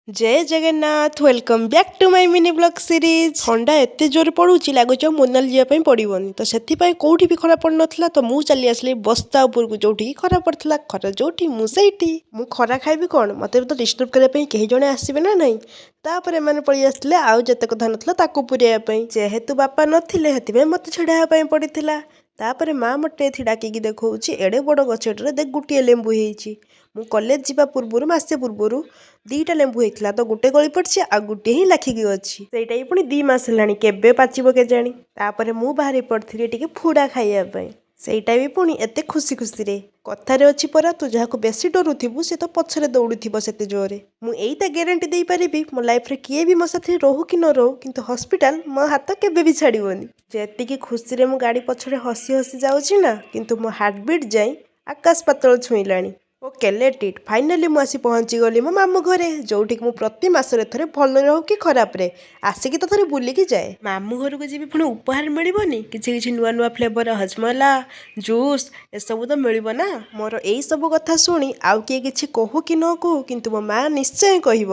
जय Jagannath welcome back to my mini blog series. ठंडा एते जोर पड़ुची लगुच मोनाली जावाई पड़ोनी तो से कौटी भी खरा पड़ नाला तो मुझे चली आसली बस्ता उपर को जो खरा पड़ता खरा जो मुझे खरा खाइबी कौन मत तो डिस्टर्ब करने कहीं जड़े आसवे ना नहीं तापर मैंने पलि आसते आउ जिते कथा नाला पुरेवाई जेहेतु बापा नथिले मत छड़ाई पड़ता तापर माँ मटे डाकिकी देखा एड़े बड़ गछटे देख गोटे लेंबू हो कॉलेज जीवा पूर्व मसे पूर्व दीटा लेंबू होता तो गोटे गली पड़ी आ गोटे ही लाखिकी अच्छी से पुणी 2 मास है पाचिब केजाणी तापर मु बाहरी पड़ी टे फुड़ा खाइबापी सेटा भी पुणी एत खुशी खुशी रे कथार अच्छी परा तू जहाँ बेसी डरुथु से तो पछरे दौड़ू से जोरे मुझे ग्यारंटी दे पारि मो लाइफ रे किए भी मो साथी रोहू कि न रोहू किंतु हॉस्पिटल मो हाथ केबे भी छाड़बनी जी खुशी रे मो गाड़ी पछरे हसी हसी जाऊँगी ना किंतु मो हार्टबीट जाई आकाश पातल छुईलाणी। ओके लेट इट फाइनाली मुझे पहुँची गली मो मामू घरे जोटिक मु प्रति मासरे थरे भल रहू कि खराब रे आसिकी तो थरे बुलिकी जाए मामू घर को जी पुणी उपहार मिलबनी किसी नुआ नुआ फ्लेवर हजमला जूस एसबू तो मिल ना मोर यही सब कथा शुणी आउ किए किसी कहू कि न कहू किंतु मो माँ निश्चय कह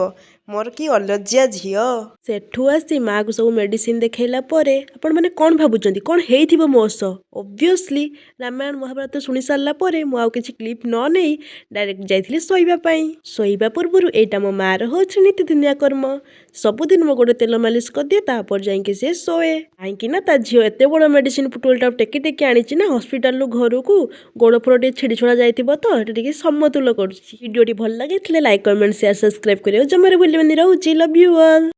मोर कि अलज्या झील सेठू आसी माँ को सब मेडिसिन देखला आपण मैंने कौन भावुं कौन हो मो सह ओब्वियसली रामायण महाभारत शुणी सारापर मुझे किसी क्लिप न नहीं डायरेक्ट जाइली शोइबा पूर्व एटा मो माँ रोच नीतिदिनिया कर्म सबुदिन मो गोड़े तेल मालिश कर दिए तापर जाइए सी शोए कहीं ता झील एत बड़ मेडिसिन पुटुलटा टेकी टेकी आनी ना हस्पिटाल घर को गोड़ फोड़ टे छिड़ी छड़ा जाइए तो ये समतुल कर भिडियो भल लगे लाइक कमेंट शेयर सब्सक्राइब करें जमारे भूल रोचे लव यू ऑल।